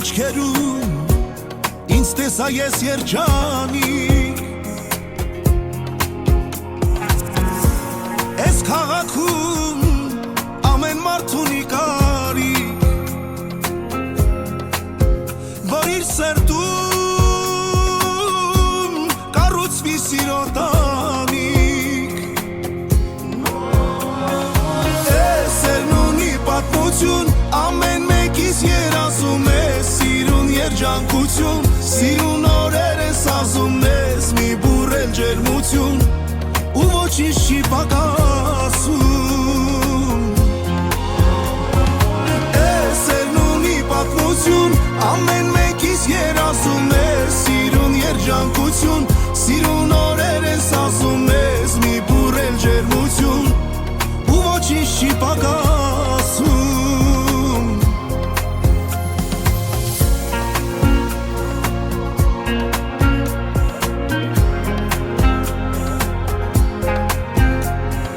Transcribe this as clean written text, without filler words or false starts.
աչքերում ինձ տեսա ես երջանիկ Այս քաղաքում ամեն մարդ ունի կարիք Որ իր սրտում կառուցվի սիրո տանիք Այս սերն ունի պատմություն Ամեն մեկիս երազում ես Սիրուն երջանկություն Սիրուն օրեր ես ասում ես Մի բուրել ջերմություն Ու ոչինչ չի պակասում Այս սերն ունի պատմություն Ամեն մեկիս երազում ես Սիրուն երջանկություն Սիրուն օրեր ես ասում ես Մի բուրել ջերմություն Ու ոչինչ չի պակասում